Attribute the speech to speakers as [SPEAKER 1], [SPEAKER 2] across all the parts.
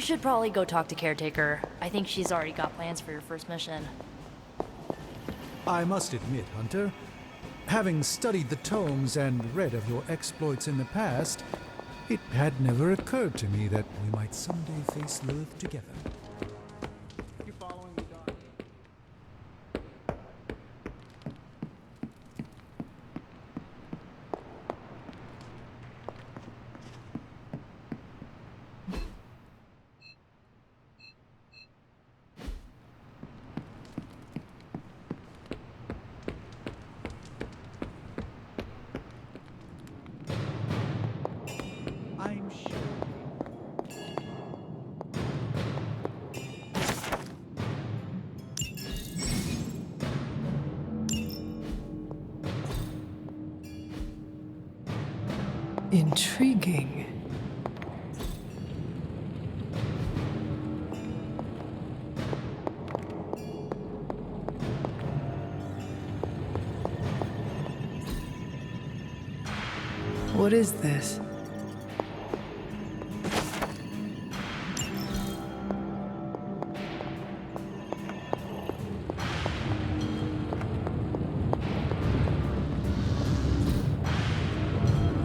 [SPEAKER 1] You should probably go talk to Caretaker. I think she's already got plans for your first mission.
[SPEAKER 2] I must admit, Hunter, having studied the tomes and read of your exploits in the past, it had never occurred to me that we might someday face Lilith together. You following me, Doc? I'm sure.
[SPEAKER 3] Intriguing. What is this?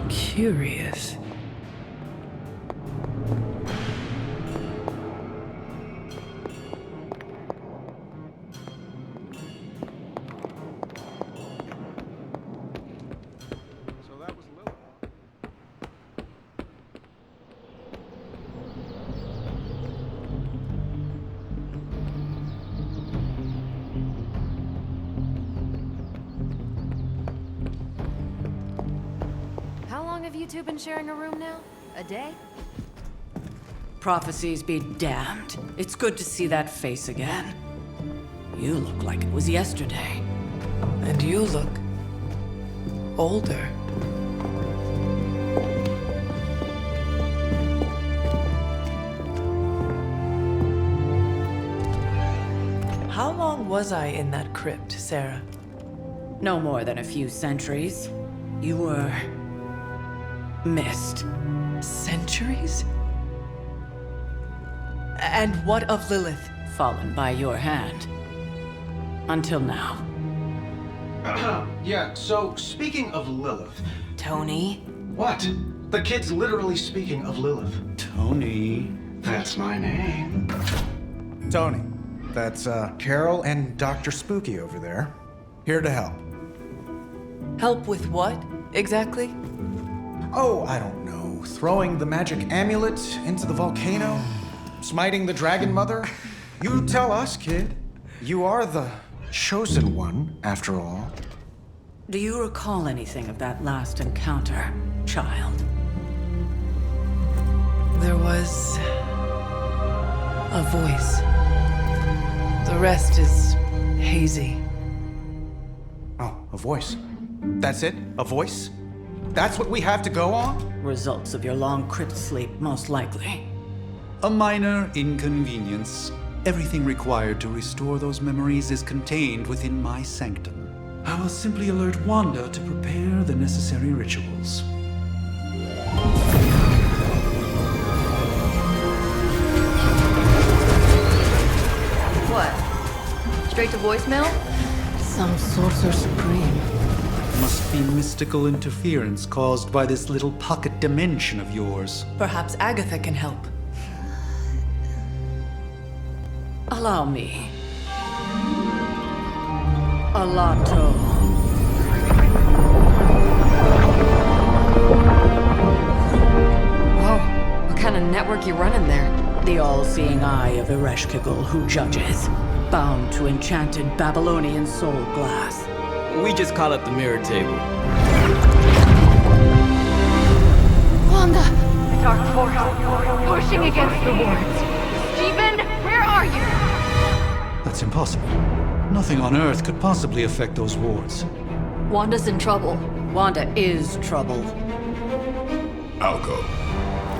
[SPEAKER 3] Curious.
[SPEAKER 4] So that was Lilith.
[SPEAKER 1] How long have you two been sharing a room now? A day?
[SPEAKER 5] Prophecies be damned. It's good to see that face again. You look like it was yesterday.
[SPEAKER 3] And you look older. How long was I in that crypt, Sarah?
[SPEAKER 5] No more than a few centuries. You were... missed.
[SPEAKER 3] Centuries? And what of Lilith?
[SPEAKER 5] Fallen by your hand. Until now.
[SPEAKER 4] Yeah, so speaking of Lilith.
[SPEAKER 3] Tony?
[SPEAKER 4] What? The kid's literally speaking of Lilith.
[SPEAKER 6] Tony.
[SPEAKER 4] That's my name.
[SPEAKER 6] Tony. That's Carol and Dr. Spooky over there. Here to help.
[SPEAKER 3] Help with what, exactly?
[SPEAKER 6] Oh, I don't know. Throwing the magic amulet into the volcano? Smiting the dragon mother? You tell us, kid. You are the chosen one, after all.
[SPEAKER 5] Do you recall anything of that last encounter, child?
[SPEAKER 3] There was a voice. The rest is hazy.
[SPEAKER 6] Oh, a voice. That's it? A voice? That's what we have to go on?
[SPEAKER 5] Results of your long crypt sleep, most likely.
[SPEAKER 7] A minor inconvenience. Everything required to restore those memories is contained within my sanctum. I will simply alert Wanda to prepare the necessary rituals.
[SPEAKER 1] What? Straight to voicemail?
[SPEAKER 3] Some sorcerer supreme.
[SPEAKER 7] Must be mystical interference caused by this little pocket dimension of yours.
[SPEAKER 3] Perhaps Agatha can help.
[SPEAKER 5] Allow me. Alato.
[SPEAKER 1] Whoa, what kind of network you running there?
[SPEAKER 5] The all-seeing eye of Ereshkigal who judges. Bound to enchanted Babylonian soul glass.
[SPEAKER 8] We just call it the mirror table.
[SPEAKER 1] Wanda! The dark force, pushing against the wards. Stephen, where are you?
[SPEAKER 7] That's impossible. Nothing on Earth could possibly affect those wards.
[SPEAKER 1] Wanda's in trouble.
[SPEAKER 5] Wanda is trouble.
[SPEAKER 9] I'll go.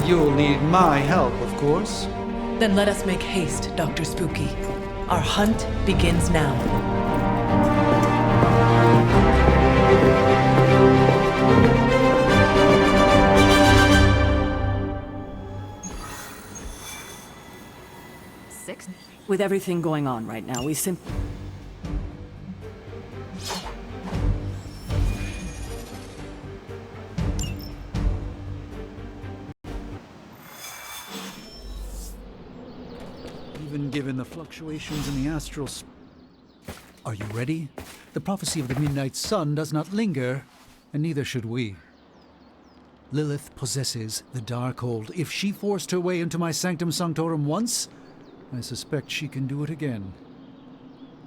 [SPEAKER 7] You'll need my help, of course.
[SPEAKER 3] Then let us make haste, Dr. Spooky. Our hunt begins now.
[SPEAKER 5] With everything going on right now, we simply...
[SPEAKER 2] Even given the fluctuations in the astral... Are you ready? The prophecy of the Midnight Sun does not linger, and neither should we. Lilith possesses the Darkhold. If she forced her way into my Sanctum Sanctorum once, I suspect she can do it again.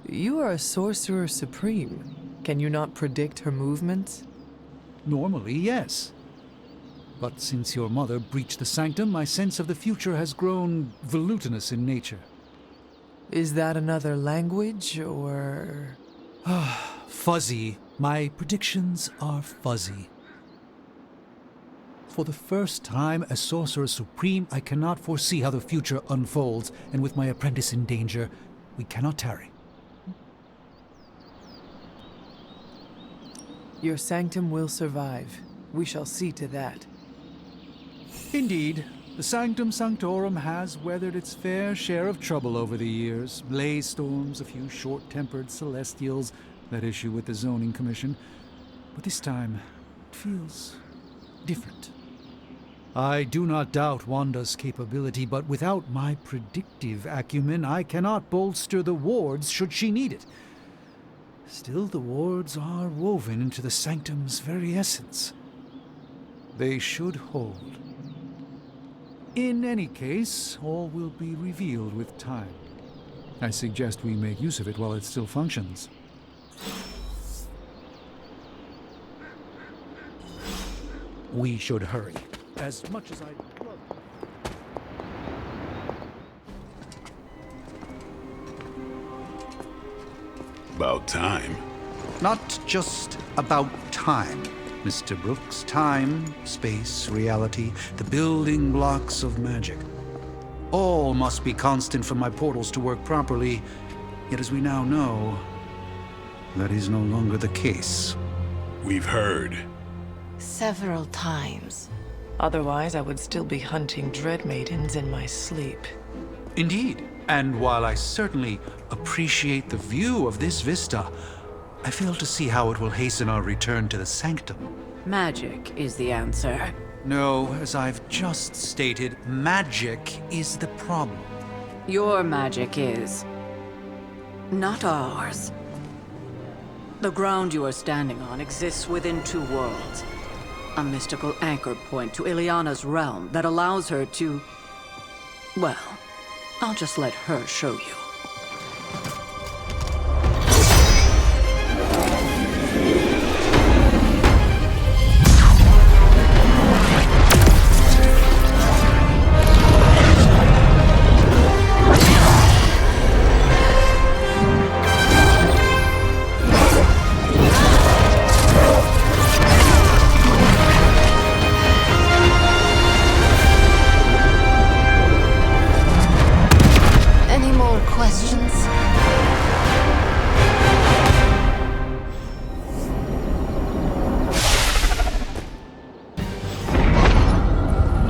[SPEAKER 10] You are a sorcerer supreme. Can you not predict her movements?
[SPEAKER 2] Normally, yes. But since your mother breached the sanctum, my sense of the future has grown volutinous in nature.
[SPEAKER 10] Is that another language, or...?
[SPEAKER 2] Fuzzy. My predictions are fuzzy. For the first time as Sorcerer Supreme, I cannot foresee how the future unfolds, and with my apprentice in danger, we cannot tarry.
[SPEAKER 10] Your sanctum will survive. We shall see to that.
[SPEAKER 2] Indeed, the Sanctum Sanctorum has weathered its fair share of trouble over the years. Blaze storms, a few short-tempered celestials that issue with the Zoning Commission. But this time, it feels different. I do not doubt Wanda's capability, but without my predictive acumen, I cannot bolster the wards should she need it. Still, the wards are woven into the sanctum's very essence. They should hold. In any case, all will be revealed with time. I suggest we make use of it while it still functions. We should hurry. As much as I love...
[SPEAKER 9] About time.
[SPEAKER 7] Not just about time, Mr. Brooks. Time, space, reality, the building blocks of magic. All must be constant for my portals to work properly, yet as we now know, that is no longer the case.
[SPEAKER 9] We've heard.
[SPEAKER 3] Several times.
[SPEAKER 10] Otherwise, I would still be hunting Dread Maidens in my sleep.
[SPEAKER 7] Indeed, and while I certainly appreciate the view of this vista, I fail to see how it will hasten our return to the sanctum.
[SPEAKER 5] Magic is the answer.
[SPEAKER 7] No, as I've just stated, magic is the problem.
[SPEAKER 5] Your magic is... not ours. The ground you are standing on exists within two worlds. A mystical anchor point to Ileana's realm that allows her to... well, I'll just let her show you.
[SPEAKER 1] Any more questions?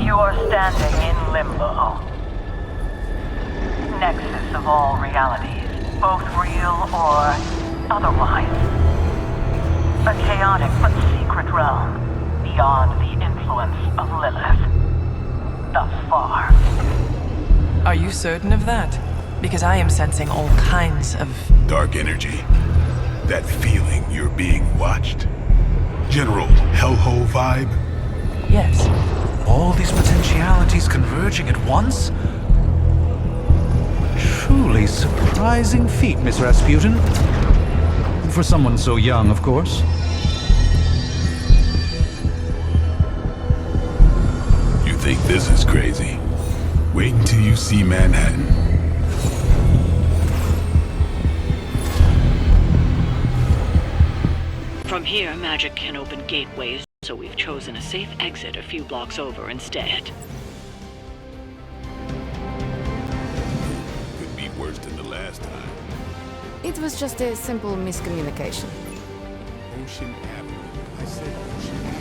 [SPEAKER 11] You are standing in limbo. Nexus of all realities, both real or otherwise. A chaotic but secret realm, beyond the influence of Lilith. Thus far.
[SPEAKER 10] Are you certain of that? Because I am sensing all kinds of...
[SPEAKER 9] Dark energy. That feeling you're being watched. General hellhole vibe.
[SPEAKER 10] yes.
[SPEAKER 7] All these potentialities converging at once? Truly surprising feat, Miss Rasputin. For someone so young, of course.
[SPEAKER 9] You think this is crazy? Wait until you see Manhattan.
[SPEAKER 12] From here, magic can open gateways, so we've chosen a safe exit a few blocks over instead.
[SPEAKER 9] Could be worse than the last time.
[SPEAKER 1] It was just a simple miscommunication.
[SPEAKER 9] Ocean Avenue. I said Ocean Avenue.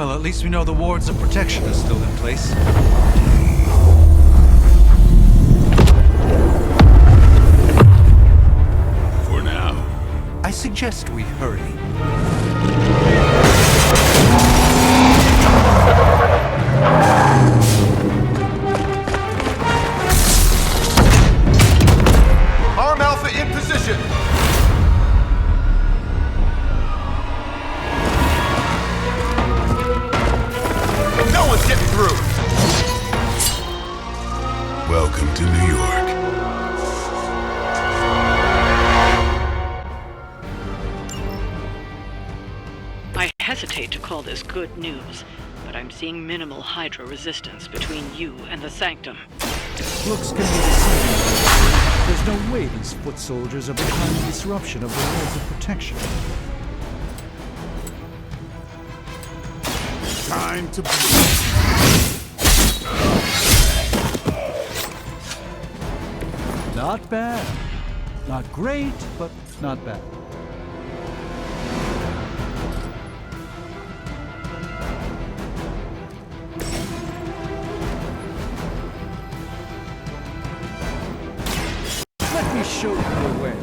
[SPEAKER 7] Well, at least we know the wards of protection are still in place.
[SPEAKER 9] For now.
[SPEAKER 7] I suggest we hurry.
[SPEAKER 6] Arm Alpha in position! No one's getting through!
[SPEAKER 9] Welcome to New York.
[SPEAKER 12] I hesitate to call this good news, but I'm seeing minimal Hydra resistance between you and the Sanctum.
[SPEAKER 2] Looks can be deceiving. There's no way these foot soldiers are behind the disruption of the walls of protection.
[SPEAKER 9] Time to
[SPEAKER 2] Not bad. Not great, but not bad. Let me show you the way.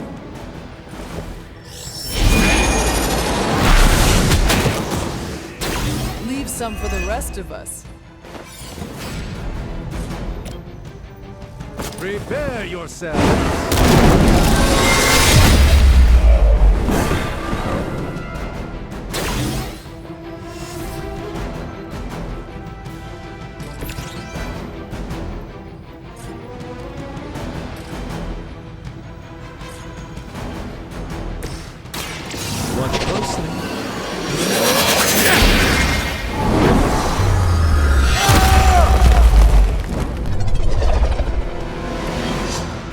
[SPEAKER 10] Leave some for the rest of us.
[SPEAKER 2] Prepare yourselves. Watch closely.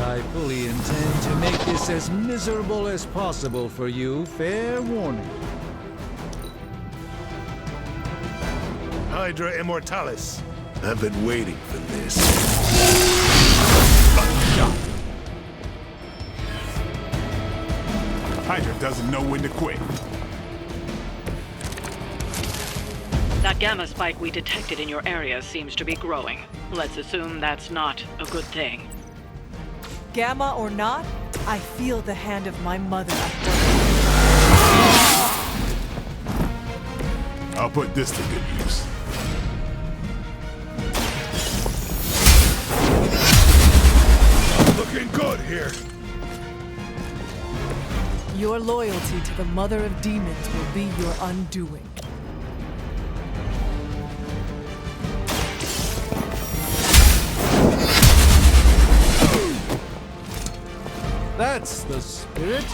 [SPEAKER 2] I fully intend to make this as miserable as possible for you. Fair warning.
[SPEAKER 9] Hydra Immortalis. I've been waiting for this. Hydra doesn't know when to quit.
[SPEAKER 12] That gamma spike we detected in your area seems to be growing. Let's assume that's not a good thing.
[SPEAKER 3] Gamma or not, I feel the hand of my mother at work.
[SPEAKER 9] I'll put this to good use. Looking good here.
[SPEAKER 3] Your loyalty to the Mother of Demons will be your undoing.
[SPEAKER 2] That's the spirit.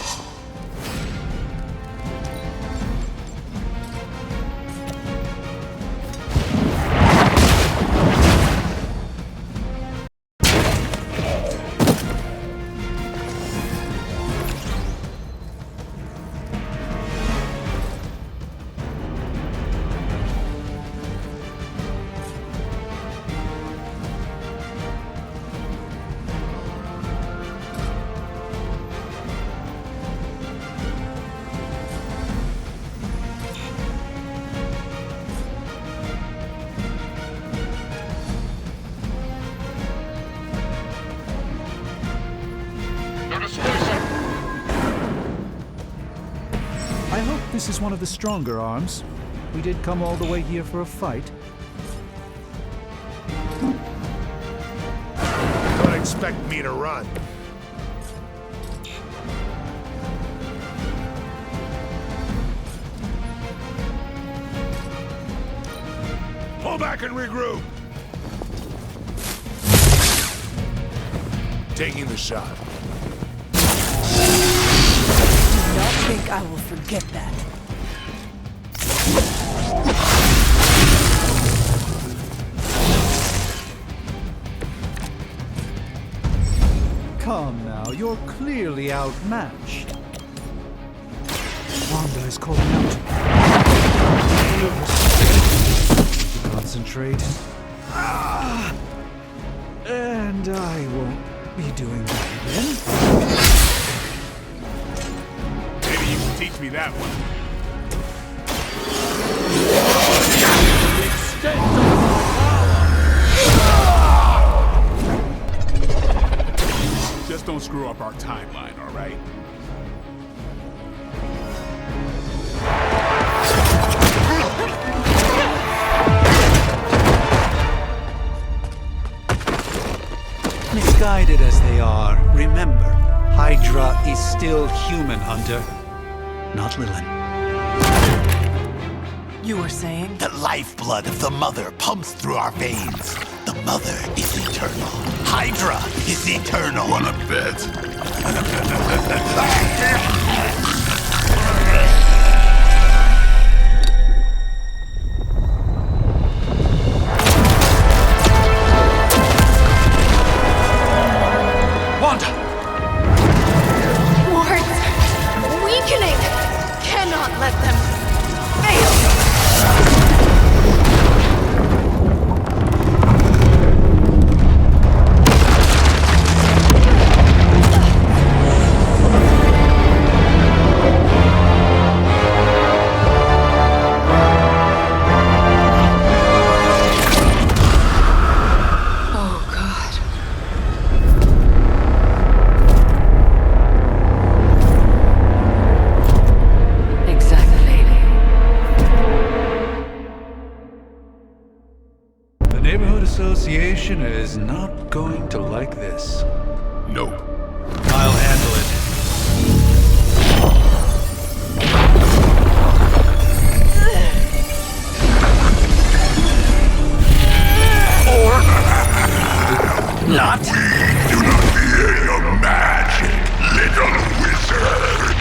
[SPEAKER 2] I hope this is one of the stronger arms. We did come all the way here for a fight.
[SPEAKER 9] Don't expect me to run. Pull back and regroup. Taking the shot.
[SPEAKER 3] Do not think I will forget that.
[SPEAKER 2] Come now, you're clearly outmatched. Wanda is calling out. Concentrate. And I won't be doing that again.
[SPEAKER 9] Maybe you can teach me that one. timeline, all right?
[SPEAKER 7] Misguided as they are, remember, Hydra is still human, Hunter. Not Lilith.
[SPEAKER 3] You were saying?
[SPEAKER 13] The lifeblood of the Mother pumps through our veins. The Mother is eternal. Hydra is eternal.
[SPEAKER 9] Wanna bet?
[SPEAKER 1] Wards! Weakening! Cannot let them fail! Oh, God.
[SPEAKER 5] Exactly.
[SPEAKER 7] The Neighborhood Association is not going to like this.
[SPEAKER 9] Nope.
[SPEAKER 7] I'll handle it.
[SPEAKER 13] Not.
[SPEAKER 9] We do not fear your magic, little wizard.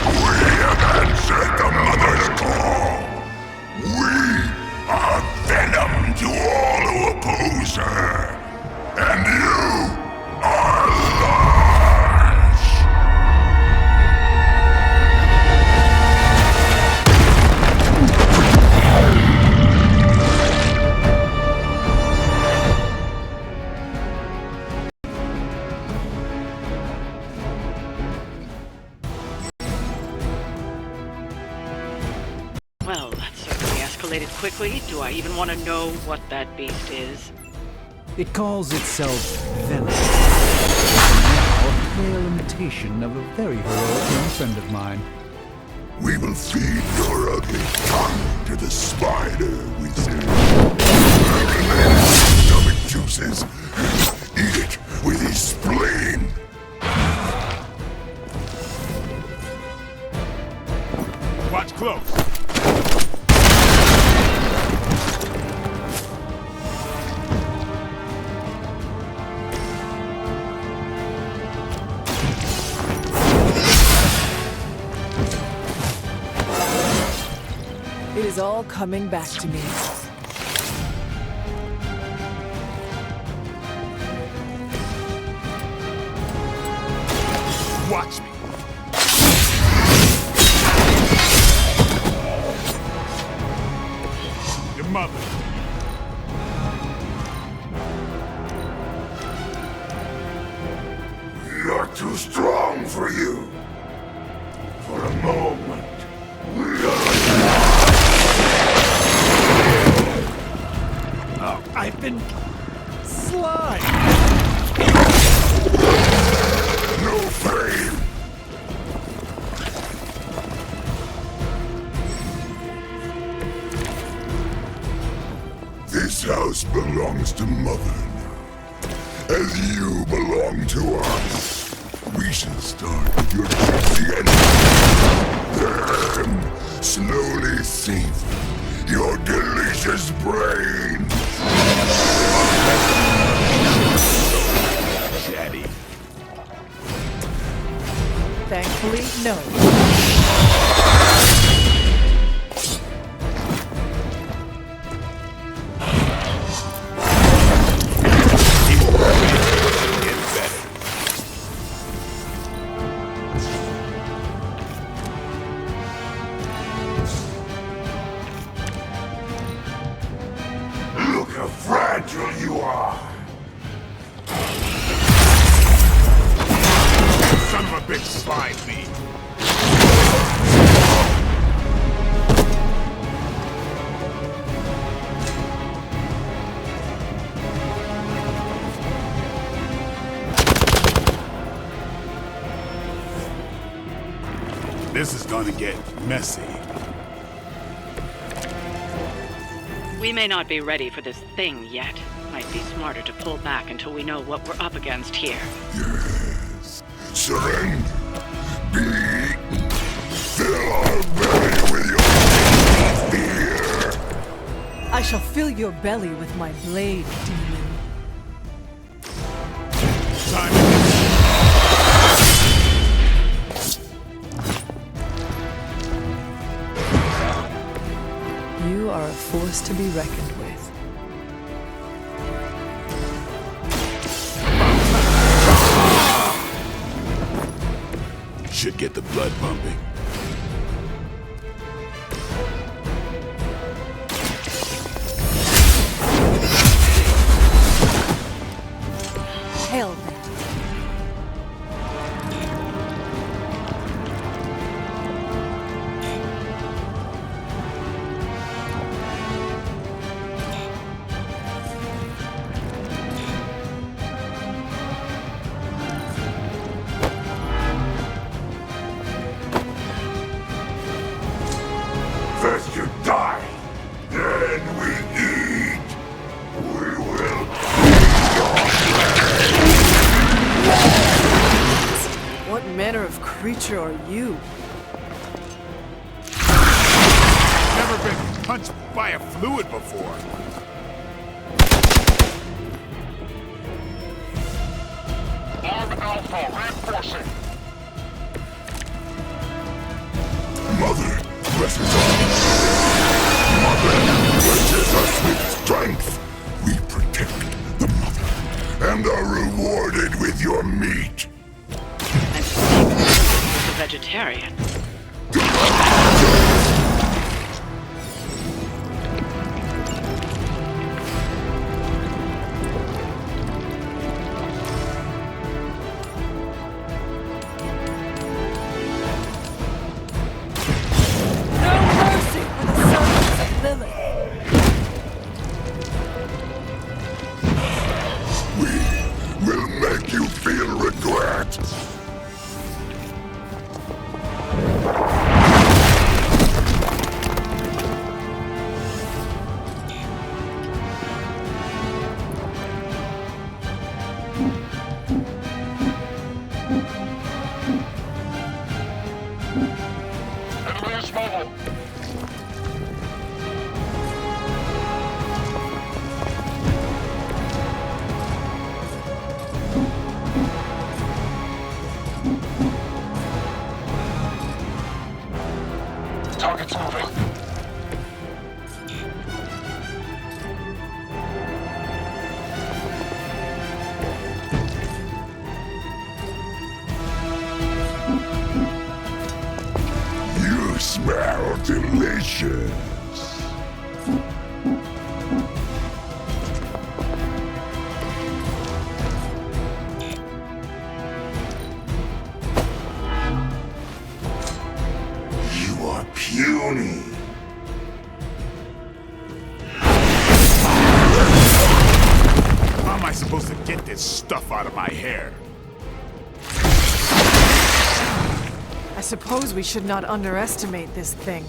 [SPEAKER 9] We have answered the Mother's call. We are venom to all who oppose her. And you are large.
[SPEAKER 12] Well, that certainly escalated quickly. Do I even want to know what that beast is?
[SPEAKER 2] It calls itself Venom. Now, a pale imitation of a very heroic young friend of mine.
[SPEAKER 9] We will feed your ugly tongue to the spider wizard. Stomach juices and eat it with his spleen. Watch close.
[SPEAKER 10] It is all coming back to me.
[SPEAKER 9] Watch me. Your mother. You're too strong for you. For a moment. Oh, I've been slime. No fame. This house belongs to Mother now, as you belong to us. We shall start with your gypsy enemy, then slowly savor your delicious brain. Chatty.
[SPEAKER 10] Thankfully, no.
[SPEAKER 9] Look how fragile you are. Son of a bitch spied me. This is gonna get messy.
[SPEAKER 12] We may not be ready for this thing yet. Might be smarter to pull back until we know what we're up against here.
[SPEAKER 9] Yes. Surrender. Be eaten. Fill our belly with your fear.
[SPEAKER 10] I shall fill your belly with my blade, demon. You are a force to be reckoned with.
[SPEAKER 9] Should get the blood pumping.
[SPEAKER 10] Hell then.
[SPEAKER 9] First you die, then we eat. We will eat your
[SPEAKER 10] What manner of creature are you?
[SPEAKER 9] Never been punched by a fluid before. Arm Alpha reinforcing. Mother blesses us. Mother blesses us with strength. We protect the mother and are rewarded with your meat.
[SPEAKER 12] And Steve is a vegetarian.
[SPEAKER 9] Will make you feel regret. Advance mobile. Target's moving. You smell delicious. You are puny. How am I supposed to get this stuff out of my hair?
[SPEAKER 10] I suppose we should not underestimate this thing.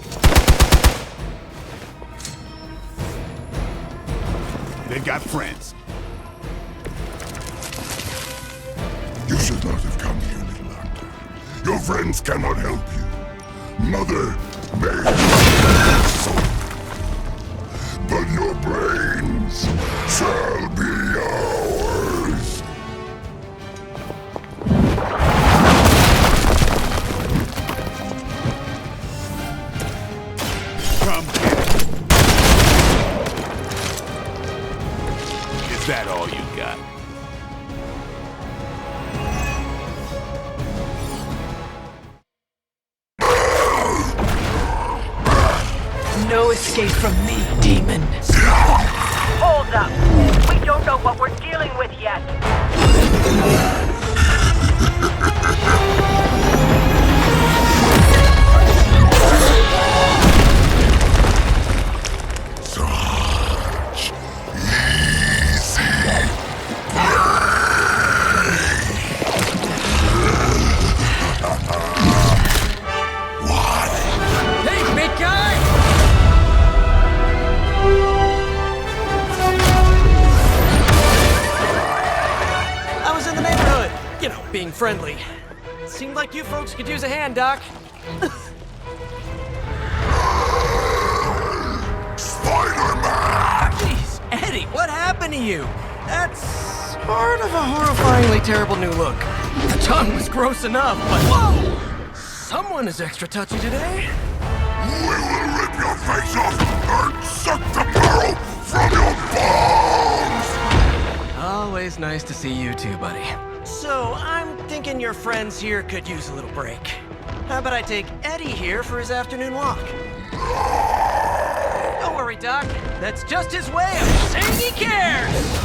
[SPEAKER 9] They've got friends. You should not have come here, little hunter. Your friends cannot help you. Mother may have soul, but your brains shall be ours. Come here. Is that all you got?
[SPEAKER 10] No escape from me, demon.
[SPEAKER 11] Hold up. We don't know what we're dealing with yet.
[SPEAKER 9] Such easy prey.
[SPEAKER 8] friendly. Seemed like you folks could use a hand, Doc.
[SPEAKER 9] Spider-Man!
[SPEAKER 8] Jeez, Eddie, what happened to you? That's sort of a horrifyingly terrible new look. The tongue was gross enough, but whoa! Someone is extra touchy today.
[SPEAKER 9] We will rip your face off and suck the marrow from your bones!
[SPEAKER 8] Always nice to see you too, buddy. So, I'm thinking your friends here could use a little break. How about I take Eddie here for his afternoon walk? Don't worry, Doc. That's just his way of saying he cares!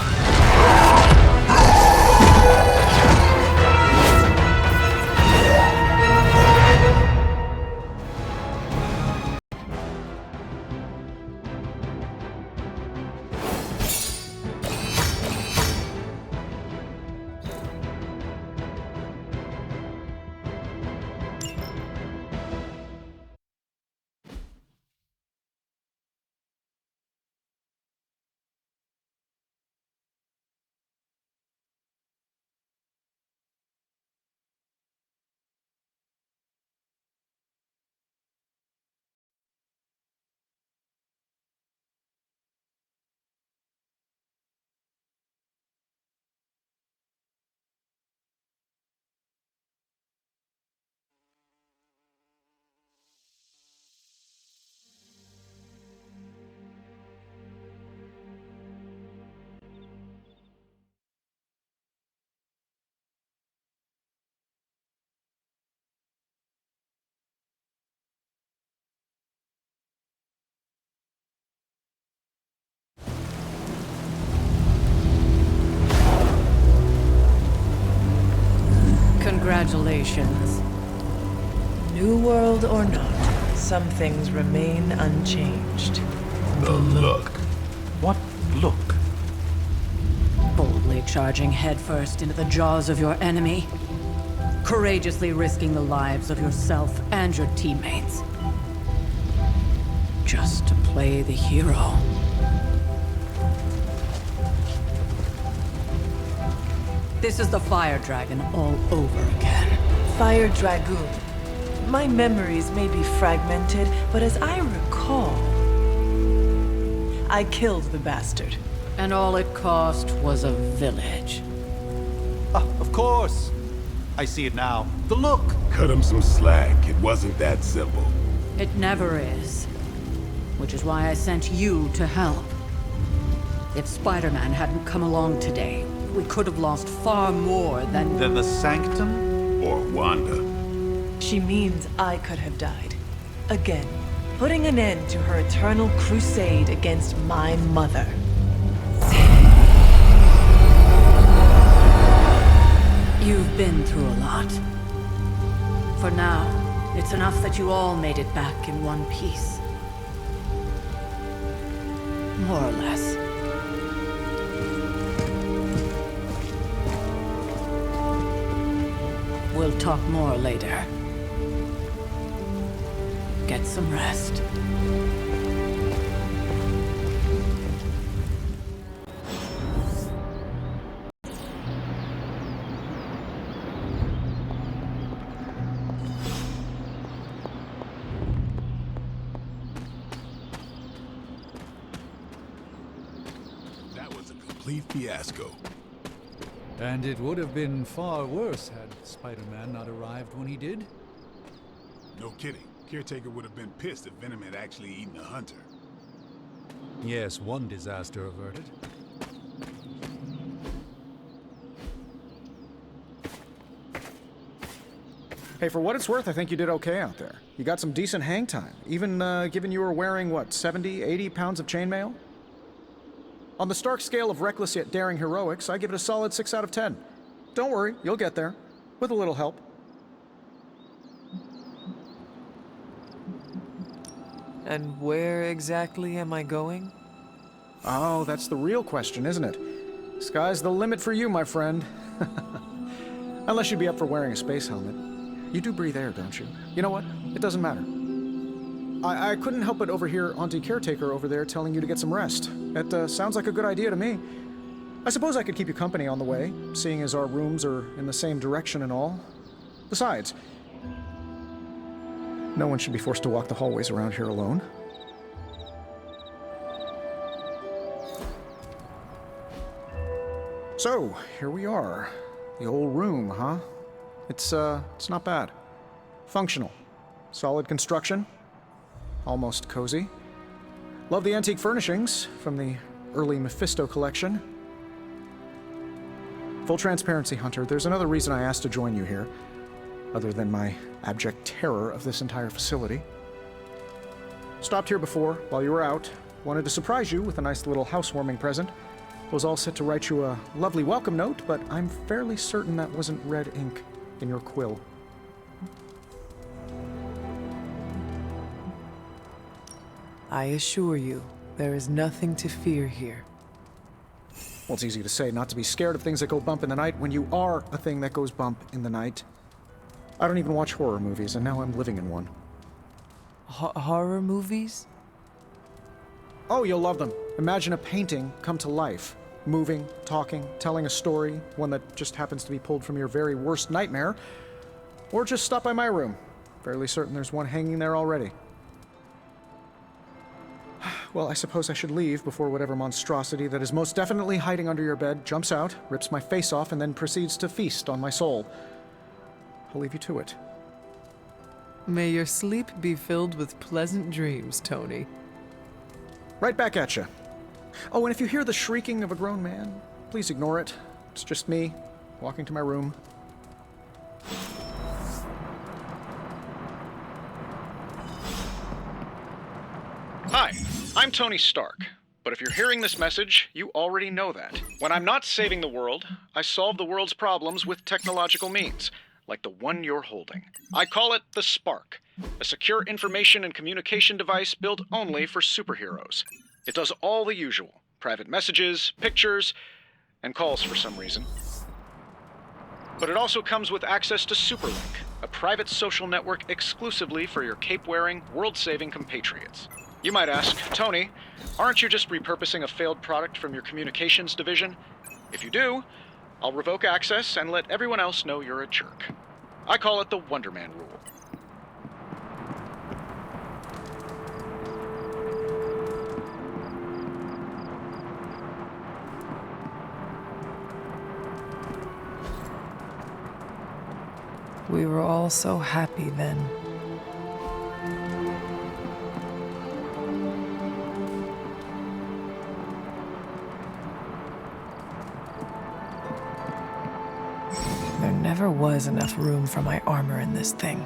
[SPEAKER 5] Congratulations.
[SPEAKER 10] New world or not, some things remain unchanged.
[SPEAKER 9] The look.
[SPEAKER 7] What look?
[SPEAKER 5] Boldly charging headfirst into the jaws of your enemy. Courageously risking the lives of yourself and your teammates. Just to play the hero. This is the Fire Dragon all over again.
[SPEAKER 10] Fire Dragoon. My memories may be fragmented, but as I recall, I killed the bastard.
[SPEAKER 5] And all it cost was a village.
[SPEAKER 7] Of course. I see it now. The look.
[SPEAKER 9] Cut him some slack. It wasn't that simple.
[SPEAKER 5] It never is. Which is why I sent you to help. If Spider-Man hadn't come along today, we could have lost far more than...
[SPEAKER 7] Than the Sanctum?
[SPEAKER 9] Or Wanda.
[SPEAKER 10] She means I could have died. Again, putting an end to her eternal crusade against my mother.
[SPEAKER 5] You've been through a lot. For now, it's enough that you all made it back in one piece. More or less. We'll talk more later. Get some rest.
[SPEAKER 9] That was a complete fiasco.
[SPEAKER 2] And it would have been far worse had Spider-Man not arrived when he did.
[SPEAKER 9] No kidding. Caretaker would have been pissed if Venom had actually eaten a hunter.
[SPEAKER 2] Yes, one disaster averted.
[SPEAKER 6] Hey, for what it's worth, I think you did okay out there. You got some decent hang time, even given you were wearing, what, 70, 80 pounds of chainmail? On the Stark scale of reckless yet daring heroics, I give it a solid 6 out of 10. Don't worry, you'll get there. With a little help.
[SPEAKER 10] And where exactly am I going?
[SPEAKER 6] Oh, that's the real question, isn't it? Sky's the limit for you, my friend. Unless you'd be up for wearing a space helmet. You do breathe air, don't you? You know what? It doesn't matter. I couldn't help but overhear Auntie Caretaker over there telling you to get some rest. That sounds like a good idea to me. I suppose I could keep you company on the way, seeing as our rooms are in the same direction and all. Besides, no one should be forced to walk the hallways around here alone. So, here we are. The old room, huh? It's not bad. Functional. Solid construction. Almost cozy. Love the antique furnishings from the early Mephisto collection. Full transparency, Hunter, there's another reason I asked to join you here, other than my abject terror of this entire facility. Stopped here before, while you were out. Wanted to surprise you with a nice little housewarming present. Was all set to write you a lovely welcome note, but I'm fairly certain that wasn't red ink in your quill.
[SPEAKER 10] I assure you, there is nothing to fear here.
[SPEAKER 6] Well, it's easy to say not to be scared of things that go bump in the night when you are a thing that goes bump in the night. I don't even watch horror movies, and now I'm living in one.
[SPEAKER 10] Horror movies?
[SPEAKER 6] Oh, you'll love them. Imagine a painting come to life. Moving, talking, telling a story, one that just happens to be pulled from your very worst nightmare. Or just stop by my room. Fairly certain there's one hanging there already. Well, I suppose I should leave before whatever monstrosity that is most definitely hiding under your bed jumps out, rips my face off, and then proceeds to feast on my soul. I'll leave you to it.
[SPEAKER 10] May your sleep be filled with pleasant dreams, Tony.
[SPEAKER 6] Right back at you. Oh, and if you hear the shrieking of a grown man, please ignore it. It's just me, walking to my room. Hi, I'm Tony Stark. But if you're hearing this message, you already know that. When I'm not saving the world, I solve the world's problems with technological means, like the one you're holding. I call it the Spark, a secure information and communication device built only for superheroes. It does all the usual: private messages, pictures, and calls for some reason. But it also comes with access to Superlink, a private social network exclusively for your cape-wearing, world-saving compatriots. You might ask, Tony, aren't you just repurposing a failed product from your communications division? If you do, I'll revoke access and let everyone else know you're a jerk. I call it the Wonder Man rule.
[SPEAKER 10] We were all so happy then. There never was enough room for my armor in this thing.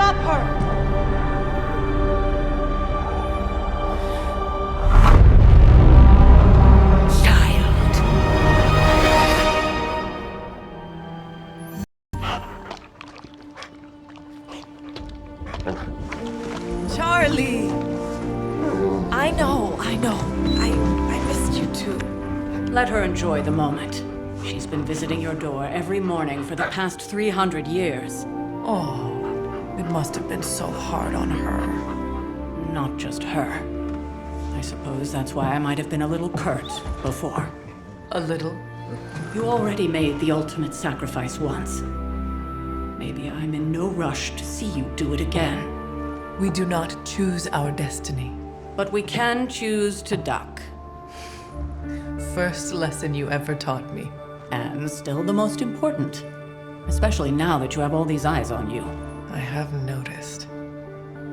[SPEAKER 10] Stop her! Charlie! I know. I missed you too.
[SPEAKER 5] Let her enjoy the moment. She's been visiting your door every morning for the past 300 years.
[SPEAKER 10] Oh, it must have been so hard on her.
[SPEAKER 5] Not just her. I suppose that's why I might have been a little curt before.
[SPEAKER 10] A little?
[SPEAKER 5] You already made the ultimate sacrifice once. Maybe I'm in no rush to see you do it again.
[SPEAKER 10] We do not choose our destiny.
[SPEAKER 5] But we can choose to duck.
[SPEAKER 10] First lesson you ever taught me.
[SPEAKER 5] And still the most important. Especially now that you have all these eyes on you.
[SPEAKER 10] I have noticed.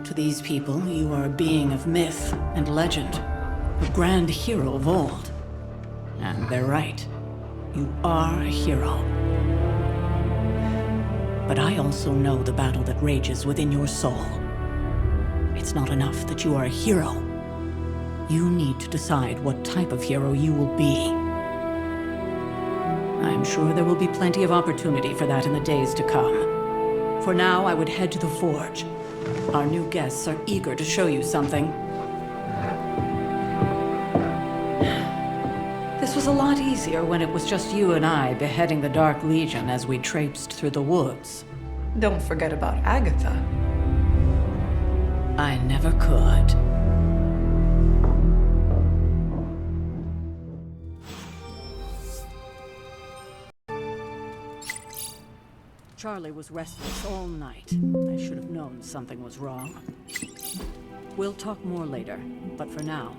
[SPEAKER 5] To these people, you are a being of myth and legend. A grand hero of old. And they're right. You are a hero. But I also know the battle that rages within your soul. It's not enough that you are a hero. You need to decide what type of hero you will be. I'm sure there will be plenty of opportunity for that in the days to come. For now, I would head to the Forge. Our new guests are eager to show you something. This was a lot easier when it was just you and I beheading the Dark Legion as we traipsed through the woods.
[SPEAKER 10] Don't forget about Agatha.
[SPEAKER 5] I never could. Charlie was restless all night. I should have known something was wrong. We'll talk more later, but for now,